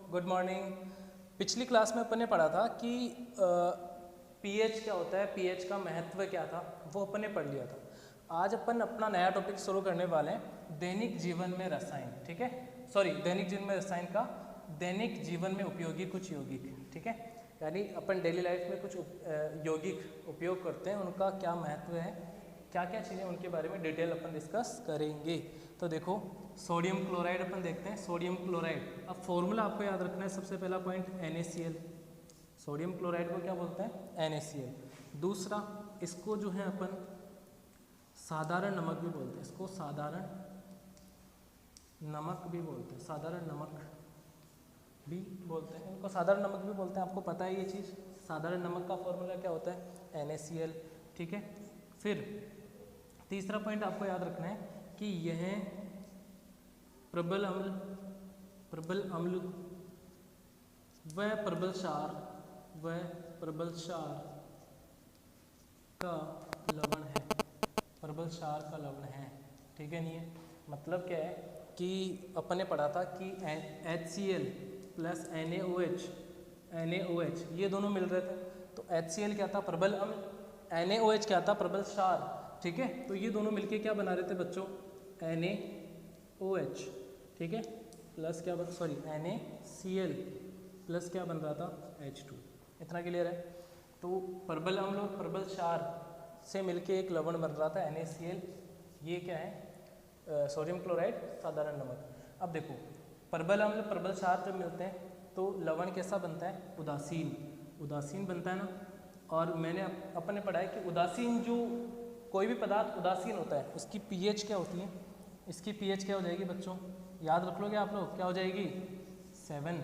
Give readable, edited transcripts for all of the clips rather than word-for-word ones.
Good morning. पिछली class में अपन ने पढ़ा था कि पीएच क्या होता है, पीएच का महत्व क्या था, वो अपन ने पढ़ लिया था। आज अपन अपना नया टॉपिक शुरू करने वाले हैं, दैनिक जीवन में रसायन। ठीक है, सॉरी, दैनिक जीवन में रसायन का दैनिक जीवन में उपयोगी कुछ यौगिक। ठीक है, यानी अपन डेली लाइफ में कुछ यौगिक उपयोग करते हैं, उनका क्या महत्व है, क्या क्या चीज़ें उनके बारे में डिटेल अपन डिस्कस करेंगे। तो देखो, सोडियम क्लोराइड अपन देखते हैं। सोडियम क्लोराइड, अब फॉर्मूला आपको याद रखना है। सबसे पहला पॉइंट NaCl, सोडियम क्लोराइड को क्या बोलते हैं, NaCl। दूसरा, इसको जो है अपन साधारण नमक भी बोलते हैं, इसको साधारण नमक भी बोलते हैं, साधारण नमक भी बोलते हैं, इनको साधारण नमक भी बोलते हैं। आपको पता है ये चीज़, साधारण नमक का फॉर्मूला क्या होता है, NaCl। ठीक है, फिर तीसरा पॉइंट आपको याद रखना है कि यह प्रबल अम्ल व प्रबल क्षार का लवण है, प्रबल क्षार का लवण है। ठीक है, नहीं है, मतलब क्या है कि अपन ने पढ़ा था कि HCl प्लस NaOH ये दोनों मिल रहे थे। तो HCl क्या था, प्रबल अम्ल, NaOH क्या था, प्रबल क्षार। ठीक है, तो ये दोनों मिलके क्या बना रहे थे बच्चों, NaOH। ठीक है, प्लस क्या NaCl प्लस क्या बन रहा था, H2। इतना क्लियर है। तो प्रबल अम्ल और प्रबल क्षार से मिलके एक लवण बन रहा था NaCl। ये क्या है, सोडियम क्लोराइड, साधारण नमक। अब देखो, प्रबल अम्ल प्रबल क्षार जब मिलते हैं तो लवण कैसा बनता है, उदासीन बनता है ना। और मैंने अपन ने पढ़ा है कि उदासीन, जो कोई भी पदार्थ उदासीन होता है उसकी pH क्या होती है, इसकी pH क्या हो जाएगी बच्चों, याद रख लोगे आप लोग, क्या हो जाएगी, 7।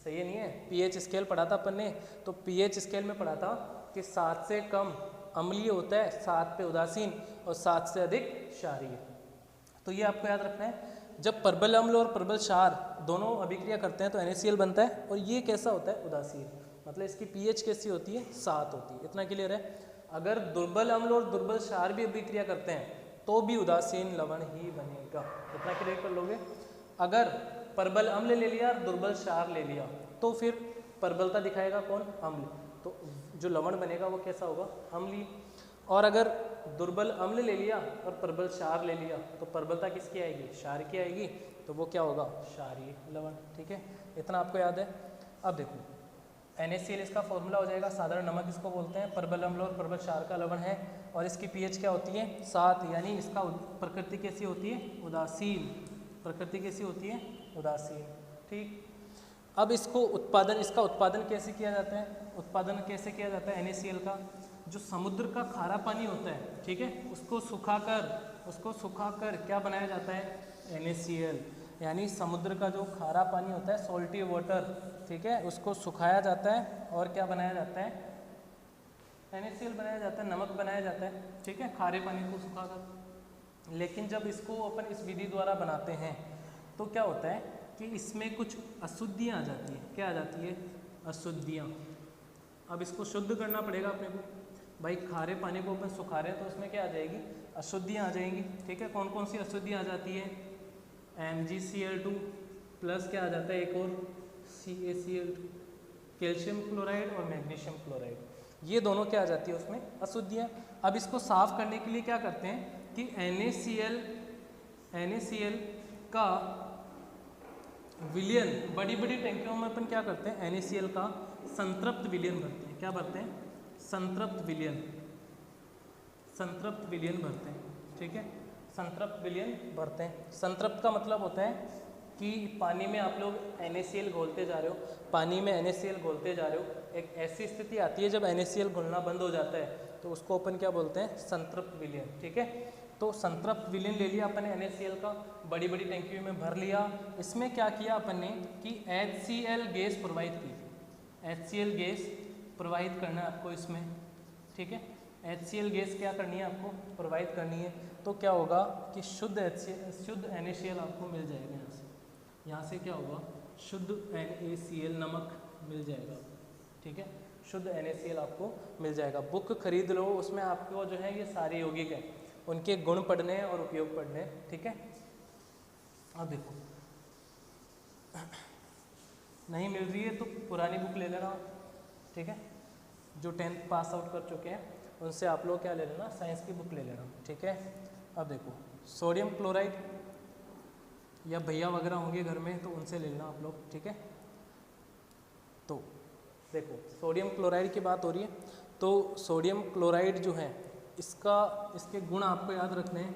सही है, नहीं है। pH स्केल पढ़ा था अपन ने, तो pH स्केल में पढ़ा था कि 7 से कम अम्लीय होता है, 7 पे उदासीन और 7 से अधिक क्षारीय। तो ये आपको याद रखना है। जब प्रबल अम्ल और प्रबल क्षार दोनों अभिक्रिया करते हैं तो NaCl बनता है, और ये कैसा होता है, उदासीन। मतलब इसकी pH कैसी होती है, 7 होती है। इतना क्लियर है। अगर दुर्बल अम्ल और दुर्बल क्षार भी अभिक्रिया करते हैं तो भी उदासीन लवण ही बनेगा। इतना क्लियर कर लोगे। अगर प्रबल अम्ल ले लिया और दुर्बल क्षार ले लिया तो फिर प्रबलता दिखाएगा कौन, अम्ल। तो जो लवण बनेगा वो कैसा होगा, अम्लीय। और अगर दुर्बल अम्ल ले लिया और प्रबल क्षार ले लिया तो प्रबलता किसकी आएगी, क्षार की आएगी, तो वो क्या होगा, क्षारीय लवण। ठीक है, इतना आपको याद है। अब देखो, NaCl इसका फॉर्मूला हो जाएगा, साधारण नमक इसको बोलते हैं, प्रबल अम्ल और प्रबल क्षार का लवण है, और इसकी pH क्या होती है, 7। यानी इसका प्रकृति कैसी होती है, उदासीन। प्रकृति कैसी होती है, उदासीन। ठीक, अब इसका उत्पादन कैसे किया जाता है, NaCl का, जो समुद्र का खारा पानी होता है, ठीक है, उसको सुखाकर क्या बनाया जाता है, NaCl। यानी समुद्र का जो खारा पानी होता है, सॉल्टी वाटर, ठीक है, उसको सुखाया जाता है और क्या बनाया जाता है, NaCl बनाया जाता है, नमक बनाया जाता है। ठीक है, खारे पानी को सुखाकर। लेकिन जब इसको अपन इस विधि द्वारा बनाते हैं तो क्या होता है कि इसमें कुछ अशुद्धियाँ आ जाती हैं। क्या आ जाती है, अशुद्धियाँ। अब इसको शुद्ध करना पड़ेगा अपने को। भाई, खारे पानी को अपन सुखा रहे हैं तो उसमें क्या आ जाएगी, अशुद्धियाँ आ जाएंगी। ठीक है, कौन कौन सी अशुद्धियाँ आ जाती है, MgCl2 प्लस क्या आ जाता है, एक और CaCl2, कैल्शियम क्लोराइड और मैग्नीशियम क्लोराइड, ये दोनों क्या आ जाती है उसमें, अशुद्धियाँ। अब इसको साफ करने के लिए क्या करते हैं कि NaCl का विलयन, बड़ी बड़ी टैंकियों में अपन क्या करते हैं, NaCl का संतृप्त विलयन भरते हैं। क्या भरते हैं, संतृप्त विलयन भरते हैं। ठीक है, संतृप्त विलयन भरते हैं। संतृप्त का मतलब होता है कि पानी में आप लोग NaCl घोलते जा रहे हो, एक ऐसी स्थिति आती है जब NaCl घुलना बंद हो जाता है तो उसको अपन क्या बोलते हैं, संतृप्त विलयन। ठीक है, तो संतृप्त विलयन ले लिया अपन ने NaCl का, बड़ी बड़ी टैंकियों में भर लिया। इसमें क्या किया अपन ने कि HCl गैस प्रोवाइड की, HCl गैस प्रोवाइड करना है आपको इसमें। ठीक है, HCl गैस क्या करनी है, आपको प्रोवाइड करनी है। तो क्या होगा कि शुद्ध NaCl आपको मिल जाएगा। यहाँ से क्या होगा, शुद्ध NaCl नमक मिल जाएगा। ठीक है, शुद्ध NaCl आपको मिल जाएगा। बुक खरीद लो, उसमें आपको जो है ये सारे यौगिक हैं, उनके गुण पढ़ने और उपयोग पढ़ने। ठीक है, अब देखो, नहीं मिल रही है तो पुरानी बुक ले लेना, ठीक है। जो 10th पास आउट कर चुके हैं उनसे आप लोग क्या ले लेना, साइंस की बुक ले लेना, ठीक है। अब देखो सोडियम क्लोराइड या भैया वगैरह होंगे घर में तो उनसे ले लेना आप लोग, ठीक है। तो देखो सोडियम क्लोराइड की बात हो रही है, तो सोडियम क्लोराइड जो है इसके गुण आपको याद रखने हैं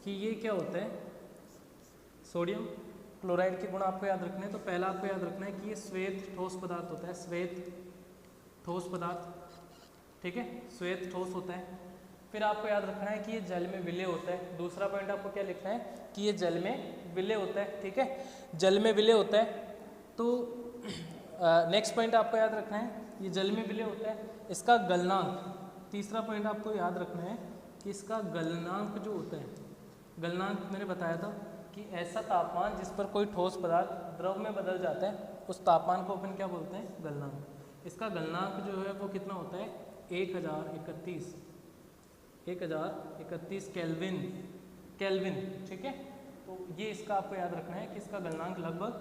कि ये क्या होता है। सोडियम क्लोराइड के गुण आपको याद रखने हैं, तो पहला आपको याद रखना है कि ये श्वेत ठोस पदार्थ होता है, श्वेत ठोस पदार्थ, ठीक है, श्वेत ठोस होता है। फिर आपको याद रखना है कि ये जल में विलय होता है। दूसरा पॉइंट आपको क्या लिखना है कि ये जल में विलय होता है, ठीक है, जल में विलय होता है। तो नेक्स्ट पॉइंट आपको याद रखना है ये जल में विलय होता है। इसका गलनांक, तीसरा पॉइंट आपको याद रखना है कि इसका गलनांक जो होता है, गलनांक मैंने बताया था कि ऐसा तापमान जिस पर कोई ठोस पदार्थ द्रव में बदल जाता है उस तापमान को अपन क्या बोलते हैं, गलनांक। इसका गलनांक जो है वो कितना होता है, 1031 केल्विन, ठीक है। तो ये इसका आपको याद रखना है कि इसका गलनांक लगभग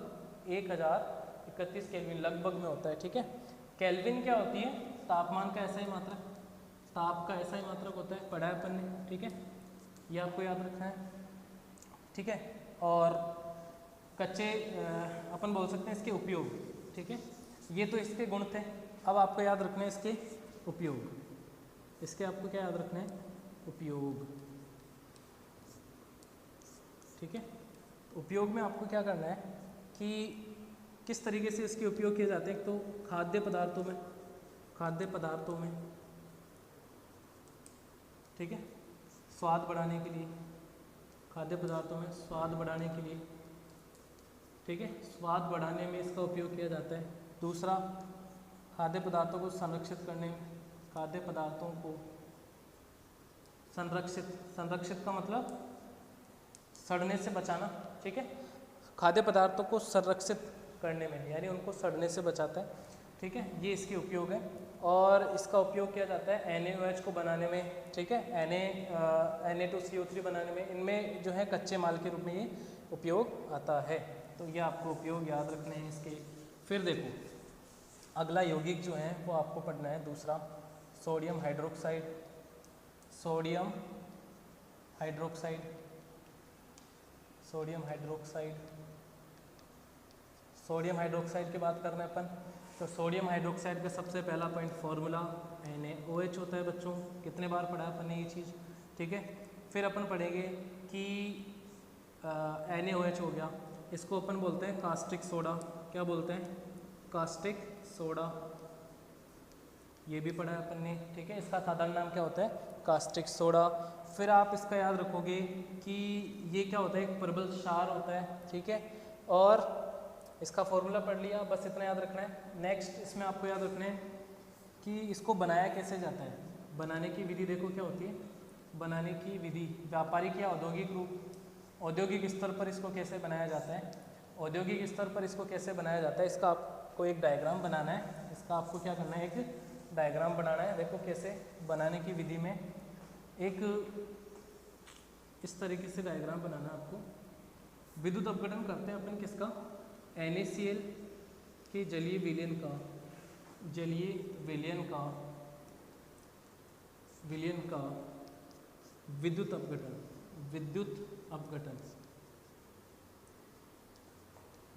1031 केल्विन लगभग में होता है, ठीक है। केल्विन क्या होती है, तापमान का ऐसा ही मात्रक, ताप का ऐसा ही मात्रक होता है, पढ़ा है अपन ने, ठीक है, ये आपको याद रखना है, ठीक है। और कच्चे अपन बोल सकते हैं इसके उपयोग, ठीक है। ये तो इसके गुण थे। अब आपको याद रखना है इसके उपयोग, इसके आपको क्या याद रखना है, उपयोग, ठीक है। उपयोग में आपको क्या करना है कि किस तरीके से इसके उपयोग किए जाते हैं। तो खाद्य पदार्थों में, ठीक है, स्वाद बढ़ाने के लिए, खाद्य पदार्थों में स्वाद बढ़ाने के लिए, ठीक है, स्वाद बढ़ाने में इसका उपयोग किया जाता है। दूसरा, खाद्य पदार्थों को संरक्षित करने में, खाद्य पदार्थों को संरक्षित का मतलब सड़ने से बचाना, ठीक है, खाद्य पदार्थों को संरक्षित करने में यानी उनको सड़ने से बचाता है, ठीक है, ये इसके उपयोग है। और इसका उपयोग किया जाता है NaOH को बनाने में, ठीक है, Na2CO3 बनाने में, इनमें जो है कच्चे माल के रूप में ये उपयोग आता है। तो ये आपको उपयोग याद रखने हैं इसके। फिर देखो अगला यौगिक जो है वो आपको पढ़ना है दूसरा, सोडियम हाइड्रोक्साइड। सोडियम हाइड्रोक्साइड की बात कर रहे हैं अपन। तो सोडियम हाइड्रोक्साइड का सबसे पहला पॉइंट फॉर्मूला NaOH होता है बच्चों, कितने बार पढ़ा है अपन ने ये चीज़, ठीक है। फिर अपन पढ़ेंगे कि NaOH हो गया, इसको अपन बोलते हैं कास्टिक सोडा। क्या बोलते हैं, कास्टिक सोडा, ये भी पढ़ा है अपन ने, ठीक है। इसका साधारण नाम क्या होता है, कास्टिक सोडा। फिर आप इसका याद रखोगे कि ये क्या होता है, एक प्रबल क्षार होता है, ठीक है। और इसका फॉर्मूला पढ़ लिया, बस इतना याद रखना है। नेक्स्ट इसमें आपको याद रखना है कि इसको बनाया कैसे जाता है। बनाने की विधि देखो क्या होती है, बनाने की विधि व्यापारिक या औद्योगिक रूप, औद्योगिक स्तर पर इसको कैसे बनाया जाता है, औद्योगिक स्तर पर इसको कैसे बनाया जाता है, इसका आपको एक डायग्राम बनाना है। इसका आपको क्या करना है, एक डायग्राम बनाना है। देखो कैसे बनाने की विधि में एक इस तरीके से डायग्राम बनाना है आपको। विद्युत अपघटन करते हैं अपन किसका, NaCl के जलीय विलयन का विद्युत अपघटन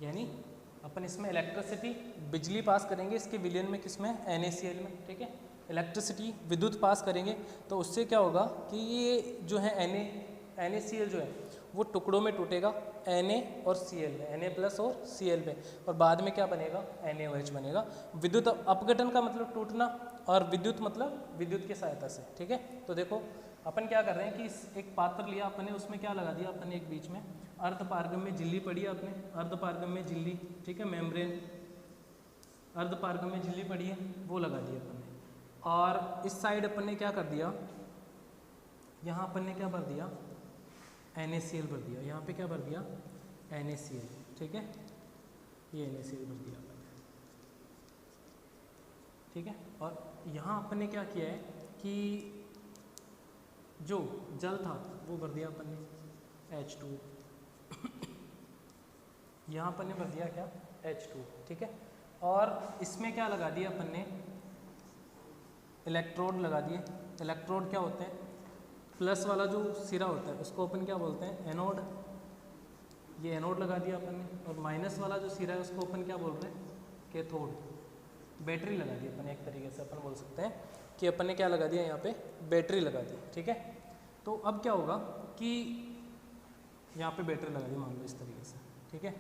यानी अपन इसमें इलेक्ट्रिसिटी बिजली पास करेंगे इसके विलयन में, किसमें, NaCl में, ठीक है। इलेक्ट्रिसिटी विद्युत पास करेंगे तो उससे क्या होगा कि ये जो है NaCl जो है वो टुकड़ों में टूटेगा, Na और Cl में, Na प्लस और Cl में, और बाद में क्या बनेगा, NaOH बनेगा। विद्युत अपघटन का मतलब टूटना और विद्युत मतलब विद्युत की सहायता से, ठीक है। तो देखो अपन क्या कर रहे हैं कि एक पात्र लिया अपन ने, उसमें क्या लगा दिया अपन ने, एक बीच में अर्धपारगम्य झिल्ली पड़ी है आपने, अर्धपारगम्य झिल्ली, ठीक है, मेम्ब्रेन अर्धपारगम्य झिल्ली पड़ी है, वो लगा दी अपन ने। और इस साइड अपन ने क्या कर दिया, यहाँ अपन ने क्या भर दिया, NaCl भर दिया। यहाँ पे क्या भर दिया, NaCl, ठीक है, ये NaCl भर दिया अपन ने, ठीक है। और यहाँ अपन ने क्या किया है कि जो जल था वो भर दिया अपन ने H2, यहाँ अपन ने भर दिया क्या, H2, ठीक है। और इसमें क्या लगा दिया अपन ने, इलेक्ट्रोड लगा दिए। इलेक्ट्रोड क्या होते हैं, प्लस वाला जो सिरा होता है उसको अपन क्या बोलते हैं, एनोड, ये एनोड लगा दिया अपन ने। और माइनस वाला जो सिरा है उसको अपन क्या बोल रहे हैं, कैथोड। बैटरी लगा दी अपन, एक तरीके से अपन बोल सकते हैं कि अपन ने क्या लगा दिया यहाँ पे, बैटरी लगा दी, ठीक है। तो अब क्या होगा कि यहाँ पे बैटरी लगा दी मान लो इस तरीके से, ठीक है।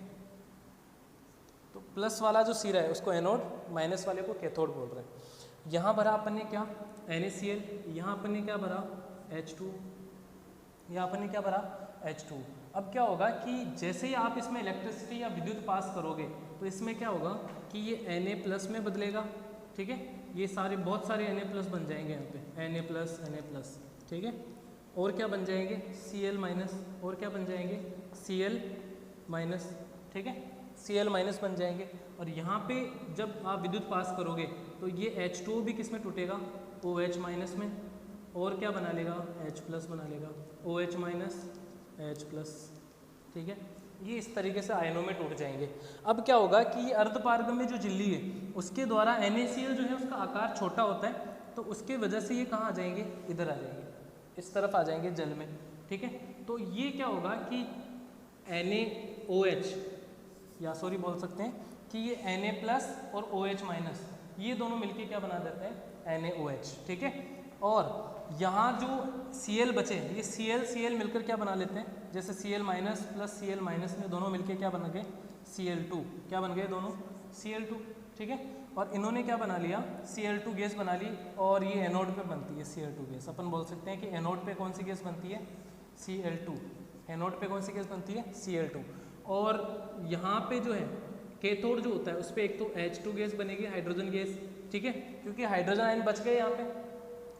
तो प्लस वाला जो सिरा है उसको एनोड, माइनस वाले को कैथोड बोल रहे हैं। यहाँ भरा अपन ने क्या, NaCl, यहाँ अपन ने क्या भरा, H2, यहाँ अपन ने क्या भरा, H2। अब क्या होगा कि जैसे ही आप इसमें इलेक्ट्रिसिटी या विद्युत पास करोगे तो इसमें क्या होगा कि ये Na+ में बदलेगा, ठीक है। ये सारे बहुत सारे Na+ बन जाएंगे यहाँ पे, Na+, ठीक है। और क्या बन जाएंगे, Cl-, और क्या बन जाएंगे, Cl-, ठीक है, Cl- बन जाएंगे। और यहाँ पे जब आप विद्युत पास करोगे तो ये H2 भी किस में टूटेगा, OH- में, और क्या बना लेगा, H+ बना लेगा, OH- H+, ठीक है। ये इस तरीके से आयनों में टूट जाएंगे। अब क्या होगा कि ये अर्धपारगम्य जो झिल्ली है उसके द्वारा NaCl जो है उसका आकार छोटा होता है, तो उसके वजह से ये कहाँ आ जाएंगे, इधर आ जाएंगे, इस तरफ आ जाएंगे जल में, ठीक है। तो ये क्या होगा कि NaOH, या सॉरी बोल सकते हैं कि ये Na+ और OH- ये दोनों मिलके क्या बना देते हैं, NaOH, ठीक है। और यहाँ जो Cl बचे, ये Cl मिलकर क्या बना लेते हैं, जैसे Cl- प्लस Cl- में दोनों मिलके क्या बन गए, Cl2, क्या बन गए दोनों, Cl2, ठीक है। और इन्होंने क्या बना लिया, Cl2 गैस बना ली, और ये एनोड पे बनती है Cl2 गैस। अपन बोल सकते हैं कि एनोड पे कौन सी गैस बनती है, Cl2, एनोड पे कौन सी गैस बनती है, Cl2। और यहाँ पे जो है कैथोड जो होता है उस पर एक तो H2 गैस बनेगी, हाइड्रोजन गैस, ठीक है, क्योंकि हाइड्रोजन आयन बच गए यहाँ पे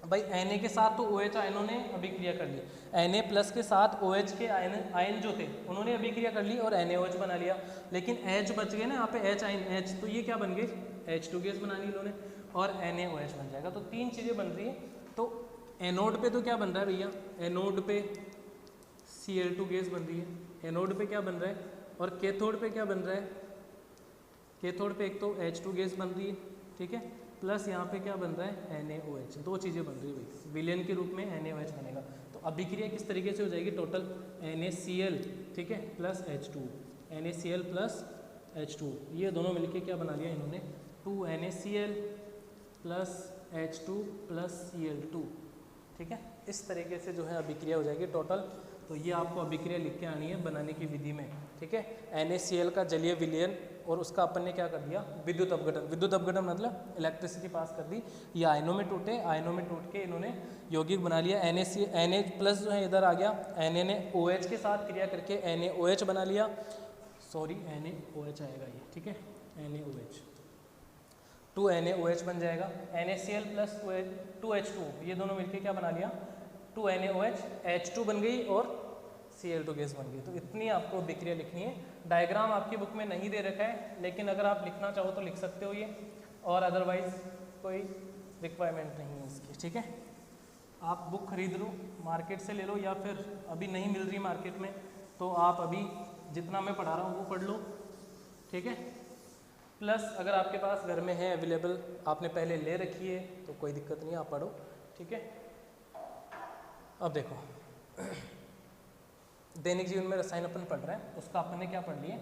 भाई। Na के साथ तो OH आयनों ने अभिक्रिया कर ली, Na+ के साथ OH के आयन जो थे उन्होंने अभिक्रिया कर ली और NaOH बना लिया, लेकिन H बच गए ना यहाँ पे, H आयन, H, तो ये क्या बन गए, H2 गैस बना ली इन्होंने, और NaOH बन जाएगा। तो तीन चीज़ें बन रही है। तो एनोड पे तो क्या बन रहा है भैया, एनोड पे Cl2 गैस बन रही है, एनोड पे क्या बन रहा है, और कैथोड पे क्या बन रहा है, कैथोड पे एक तो H2 गैस बन रही है, ठीक है, प्लस यहाँ पे क्या बन रहा है, NaOH। दो चीज़ें बन रही है भाई, विलयन के रूप में NaOH बनेगा। तो अभिक्रिया किस तरीके से हो जाएगी, टोटल NaCl, ठीक है, plus H2, NaCl plus H2, ये दोनों मिलके क्या बना लिया इन्होंने, 2NaCl plus H2 plus Cl2, ठीक है। इस तरीके से जो है अभिक्रिया हो जाएगी टोटल। तो ये आपको अभिक्रिया लिख के आनी है बनाने की विधि में, ठीक है। NaCl का जलीय विलयन और उसका अपन ने क्या कर दिया, विद्युत अपघटन। विद्युत अपघटन मतलब इलेक्ट्रिसिटी पास कर दी, ये आयनों में टूटे, आयनों में टूट के इन्होंने यौगिक बना लिया। Na+ जो है इधर आ गया, Na ने OH के साथ क्रिया करके NaOH बना लिया, सॉरी NaOH आएगा ये, ठीक है, NaOH, 2NaOH बन जाएगा। NaCl प्लस 2H2, ये दोनों मिलके क्या बना लिया, 2NaOH, H2 बन गई और Cl2 गैस बन गई। तो इतनी आपको अभिक्रिया लिखनी है। डायग्राम आपकी बुक में नहीं दे रखा है, लेकिन अगर आप लिखना चाहो तो लिख सकते हो ये, और अदरवाइज कोई रिक्वायरमेंट नहीं है इसकी, ठीक है। आप बुक खरीद लो, मार्केट से ले लो, या फिर अभी नहीं मिल रही मार्केट में तो आप अभी जितना मैं पढ़ा रहा हूँ वो पढ़ लो, ठीक है। प्लस अगर आपके पास घर में है अवेलेबल, आपने पहले ले रखी है तो कोई दिक्कत नहीं, आप पढ़ो, ठीक है। अब देखो दैनिक जीवन में रसायन अपन पढ़ रहे हैं, उसका अपन ने क्या पढ़ लिए,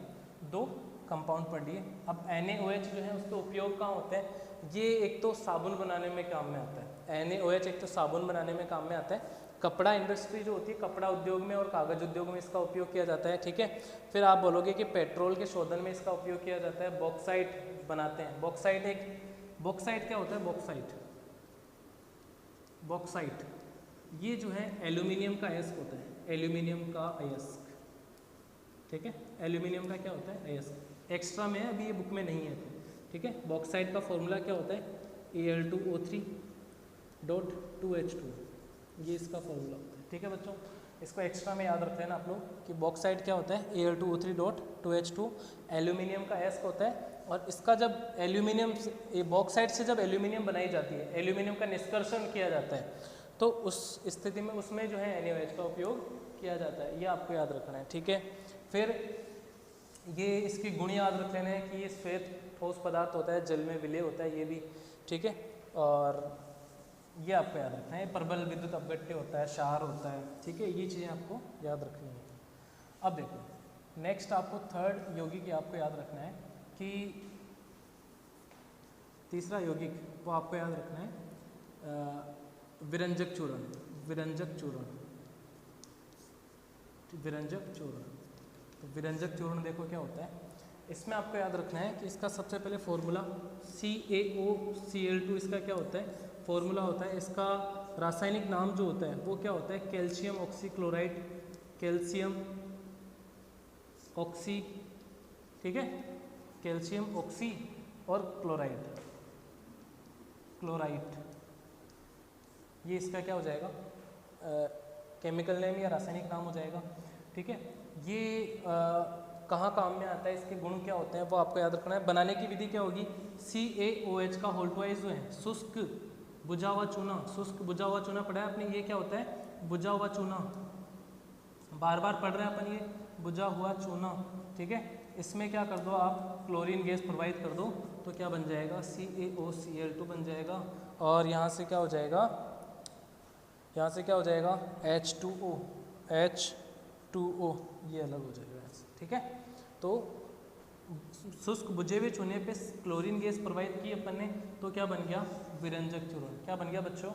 दो कंपाउंड पढ़ लिए। अब NaOH जो है उसके उपयोग कहाँ होते हैं, ये एक तो साबुन बनाने में काम में आता है। NaOH एक तो साबुन बनाने में काम में आता है, कपड़ा इंडस्ट्री जो होती है, कपड़ा उद्योग में और कागज उद्योग में इसका उपयोग किया जाता है, ठीक है। फिर आप बोलोगे कि पेट्रोल के शोधन में इसका उपयोग किया जाता है, बॉक्साइट बनाते हैं। बॉक्साइट क्या होता है, बॉक्साइट ये जो है एल्यूमिनियम का अयस्क होता है, एल्यूमिनियम का अयस्क, ठीक है। एल्यूमिनियम का क्या होता है, अयस्क। एक्स्ट्रा में है, अभी ये बुक में नहीं है, ठीक है। बॉक्साइट का फॉर्मूला क्या होता है, Al2O3.2H2, ये इसका फॉर्मूला होता है, ठीक है बच्चों। इसको एक्स्ट्रा में याद रख लेना आप लोग कि बॉक्साइट क्या होता है, Al2O3.2H2 एल्यूमिनियम का अयस्क होता है। और इसका जब एल्यूमिनियम, बॉक्साइट से जब एल्यूमिनियम बनाई जाती है, एल्यूमिनियम का निष्कर्षण किया जाता है, तो उस स्थिति में उसमें जो है NaOH का उपयोग किया जाता है, ये आपको याद रखना है, ठीक है। फिर ये इसकी गुण याद रख लेना है कि ये श्वेत ठोस पदार्थ होता है, जल में विलय होता है ये भी, ठीक है। और ये आपको याद रखना है, प्रबल विद्युत अपघट्य होता है, क्षार होता है, ठीक है, ये चीज़ें आपको याद रखनी है। अब देखो नेक्स्ट आपको थर्ड यौगिक आपको याद रखना है कि तीसरा यौगिक वो आपको याद रखना है विरंजक चूर्ण, विरंजक चूर्ण, विरंजक चूर्ण। तो विरंजक चूर्ण देखो क्या होता है, इसमें आपको याद रखना है कि इसका सबसे पहले फॉर्मूला CaOCl2 इसका क्या होता है, फॉर्मूला होता है। इसका रासायनिक नाम जो होता है वो क्या होता है, कैल्शियम ऑक्सीक्लोराइड, कैल्शियम ऑक्सी, ठीक है, कैल्शियम ऑक्सी और क्लोराइड, क्लोराइड, ये इसका क्या हो जाएगा, केमिकल नेम या रासायनिक नाम हो जाएगा, ठीक है। ये कहाँ काम में आता है, इसके गुण क्या होते हैं वो आपको याद रखना है। बनाने की विधि क्या होगी, CaOH का होल ट्वाइस जो है शुष्क बुझा हुआ चूना, शुष्क बुझा हुआ चूना पढ़ा है आपने, ये क्या होता है, बुझा हुआ चूना, बार बार पढ़ रहे हैं अपन, ये बुझा हुआ चूना, ठीक है। इसमें क्या कर दो आप, क्लोरीन गैस प्रोवाइड कर दो तो क्या बन जाएगा, CaOCl2 बन जाएगा। और यहाँ से क्या हो जाएगा, यहाँ से क्या हो जाएगा, H2O, H2O ये अलग हो जाएगा ऐसे, ठीक है। तो शुष्क बुझे हुए चूने पे क्लोरीन गैस प्रोवाइड की अपन ने, तो क्या बन गया, विरंजक चूर्ण, क्या बन गया बच्चों,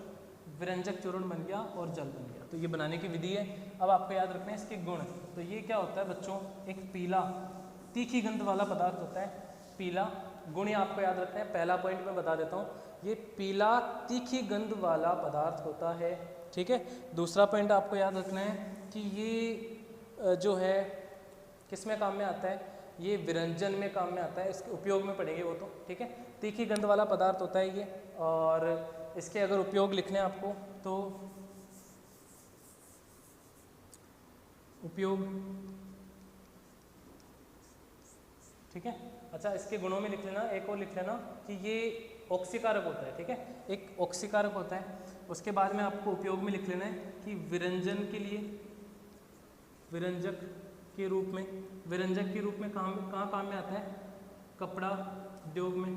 विरंजक चूर्ण बन गया और जल बन गया। तो ये बनाने की विधि है। अब आपको याद रखना है इसके गुण। तो ये क्या होता है बच्चों, एक पीला तीखी गंध वाला पदार्थ होता है, पीला। गुण ये आपको याद रखना है, पहला पॉइंट मैं बता देता हूँ, ये पीला तीखी गंध वाला पदार्थ होता है, ठीक है। दूसरा पॉइंट आपको याद रखना है कि ये जो है किस में काम में आता है, ये विरंजन में काम में आता है, इसके उपयोग में पड़ेंगे वो तो, ठीक है। तीखी गंध वाला पदार्थ होता है ये, और इसके अगर उपयोग लिखने हैं आपको तो उपयोग, ठीक है। अच्छा, इसके गुणों में लिख लेना, एक और लिख लेना कि ये ऑक्सीकारक होता है, ठीक है, एक ऑक्सीकारक होता है। उसके बाद में आपको उपयोग में लिख लेना है कि विरंजन के लिए, विरंजक के रूप में, विरंजक के रूप में कहाँ काम में आता है, कपड़ा उद्योग में,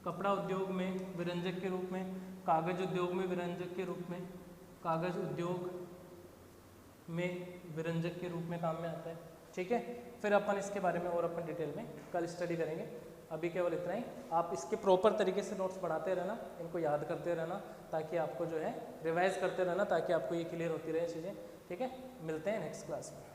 कपड़ा उद्योग में विरंजक के रूप में, कागज उद्योग में विरंजक के रूप में, कागज उद्योग में विरंजक के रूप में काम में आता है, ठीक है। फिर अपन इसके बारे में और अपन डिटेल में कल स्टडी करेंगे। अभी केवल इतना ही, आप इसके प्रॉपर तरीके से नोट्स बढ़ाते रहना, इनको याद करते रहना, ताकि आपको जो है रिवाइज करते रहना, ताकि आपको ये क्लियर होती रहे चीज़ें, ठीक है। मिलते हैं नेक्स्ट क्लास में।